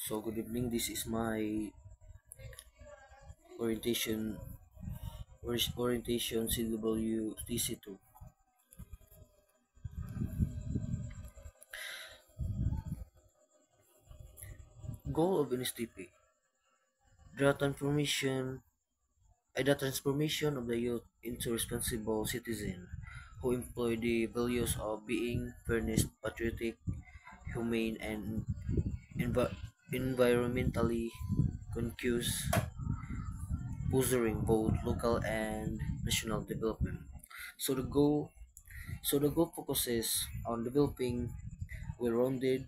So good evening. This is my orientation orientation CW TC2. Goal of NSTP: the transformation of the youth into responsible citizen who employ the values of being fairness, patriotic, humane, and environmentally conscious, fostering both local and national development. So the goal so the goal focuses on developing well-rounded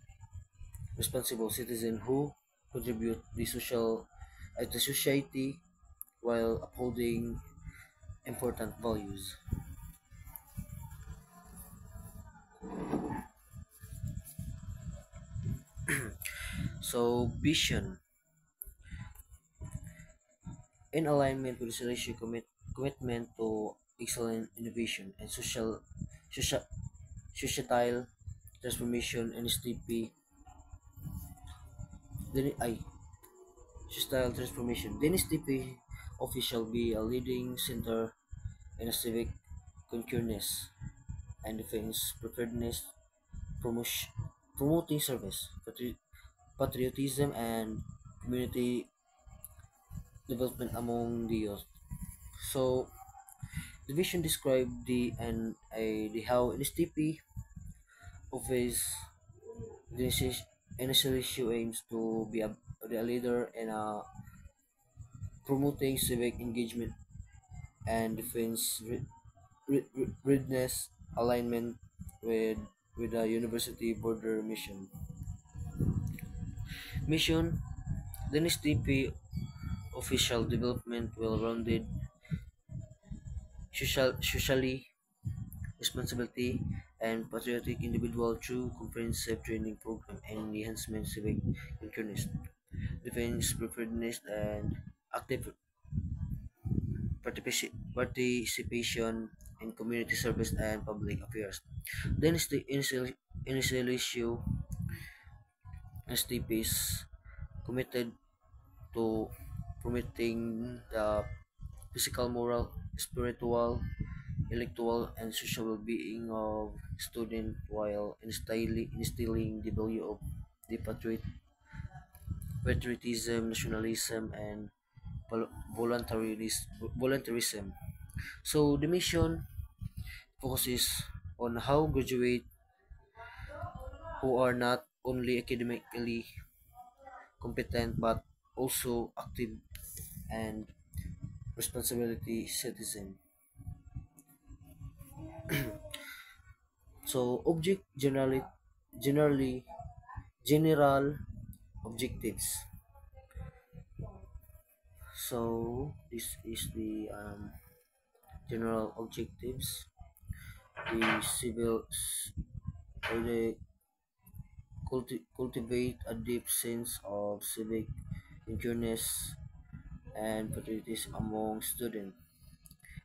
responsible citizens who contribute to society while upholding important values. So vision, in alignment with Celestial commitment to excellent innovation and social societal transformation, NSTP then I societal transformation. The NSTP office shall be a leading center in a civic consciousness and defense preparedness, promotion, promoting service, patriotism, and community development among the youth. So the vision described the how NSTP office initially aims to be a leader in promoting civic engagement and defense readiness alignment with the university border mission. Mission: the NSTP official development well-rounded socially responsibility and patriotic individual through comprehensive training program and enhancement civic awareness, defense preparedness, and active participation in community service and public affairs. Then is the initial issue STP is committed to promoting the physical, moral, spiritual, intellectual, and social well-being of student while instilling the value of the patriotism, nationalism, and voluntarism. So the mission focuses on how graduates who are not only academically competent but also active and responsibility citizen. So generally general objectives. So this is the general objectives. The the cultivate a deep sense of civic awareness and patriotism among students,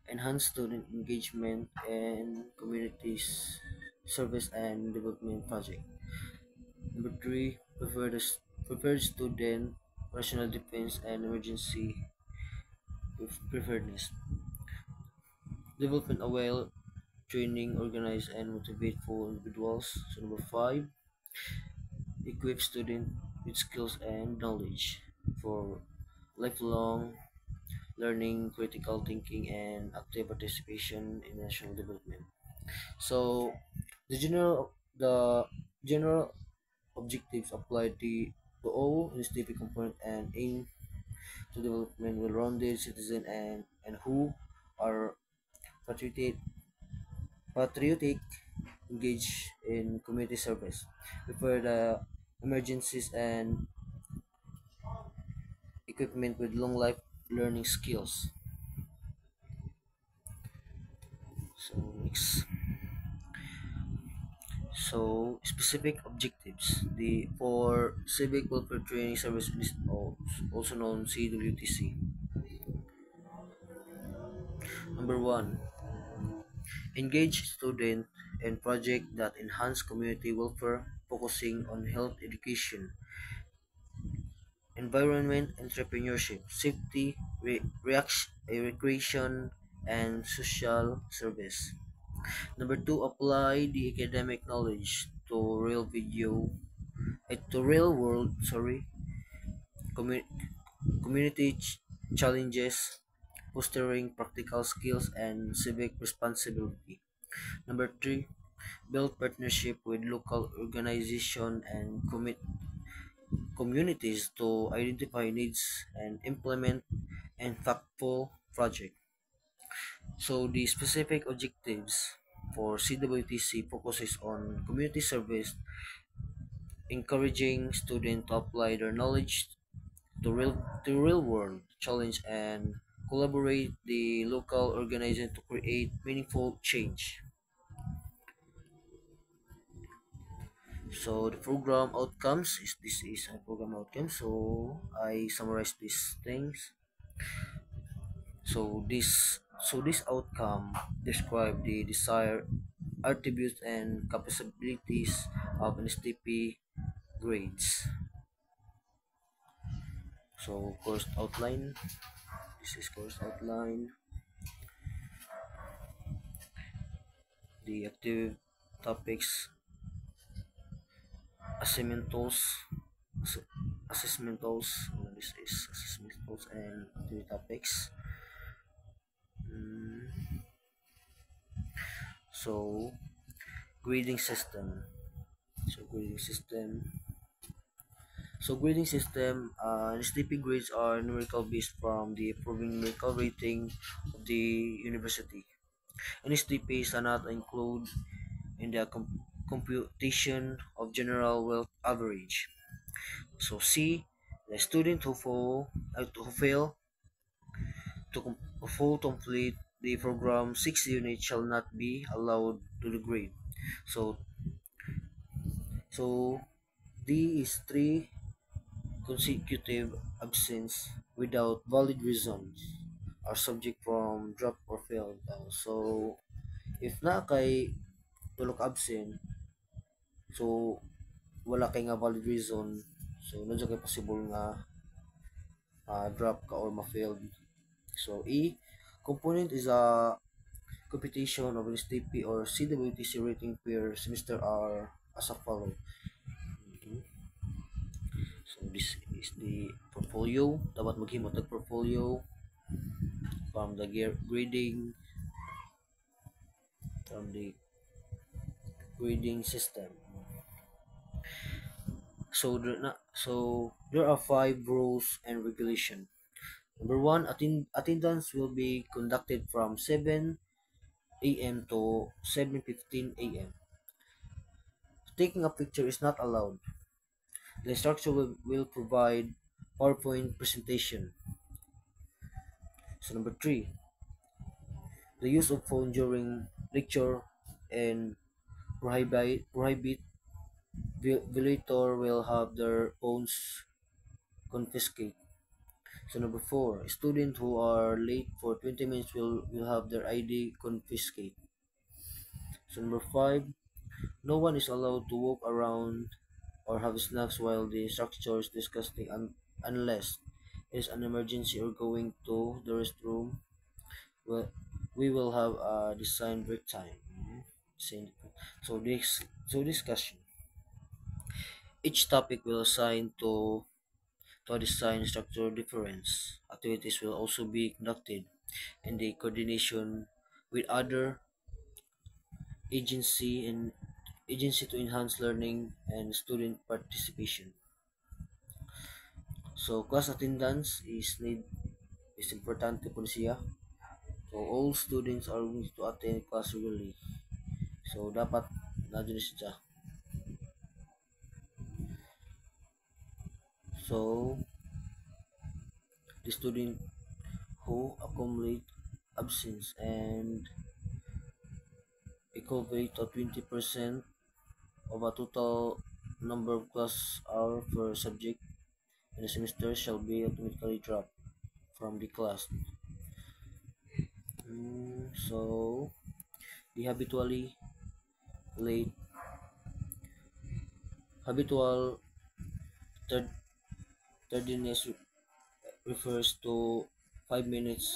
enhance student engagement and communities service and development project. Number three, prepare student national defense and emergency preparedness. Development a well training, organize and motivate for individuals. So number five, equip student with skills and knowledge for lifelong learning, critical thinking, and active participation in national development. So the general objectives apply to all NSTP component and aim to development well-rounded citizen and who are patriotic, patriotic, engaged in community service, prepare the emergencies and equipment with long life learning skills. So next. So specific objectives. The for civic welfare training service is also known CWTC. Number one, engage student in project that enhance community welfare, focusing on health education, environment, entrepreneurship, safety, recreation, and social service. Number two, apply the academic knowledge to real world, commu- community challenges, fostering practical skills and civic responsibility. Number three, build partnership with local organization and communities to identify needs and implement impactful project. So the specific objectives for CWTC focuses on community service, encouraging students to apply their knowledge to real world challenge and collaborate the local organization to create meaningful change. So the program outcomes is this is a program outcome. So I summarize these things. So this outcome describe the desired attributes and capabilities of NSTP grades. So course outline. This is course outline. The active topics, assignment tools, ass- assessment tools. This is assessment tools and activity topics. Mm, so grading system. So grading system. NSTP grades are numerical based from the approving numerical rating of the university. NSTP is not include in the computation of general wealth average. So C, the student who fail to complete the program 6 units shall not be allowed to the grade. So so D is three consecutive absence without valid reasons are subject from drop or fail. So if na kay tulok absent, so wala kay nga valid reason, so nandiyan kay possible nga drop ka or ma-fail. So E, component is a computation of STP or CWTC rating per semester are as a follow. Mhm. So this is the portfolio. Dapat maghimot ng portfolio from the from the grading system. So there are five rules and regulation. Number one, attendance will be conducted from 7 a.m. to 7:15 a.m. Taking a picture is not allowed. The instructor will provide PowerPoint presentation. So number three, the use of phone during lecture and prohibit violator will have their phones confiscated. So number four, students who are late for 20 minutes will have their ID confiscated. So number five, no one is allowed to walk around or have snacks while the instructor is discussing unless it is an emergency or going to the restroom. Well, we will have a design break time. So discussion. Each topic will assign to a design structure difference. Activities will also be conducted in the coordination with other agency and agency to enhance learning and student participation. So class attendance is importante po siya. So all students are going to attend class regularly. So dapat nadun siya. So the student who accumulate absence and equate to 20% of a total number of class hour per subject in a semester shall be automatically dropped from the class. So the late habitual third Tardiness refers to 5 minutes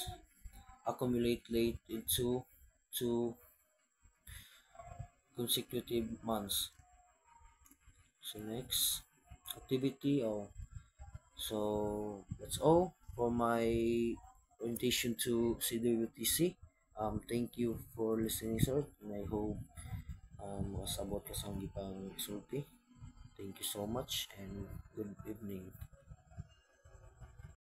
accumulate late into two consecutive months. So next activity. Oh, so that's all for my orientation to CWTC. Thank you for listening, sir, and I hope was about kasang gipang isulti. Thank you so much and good evening.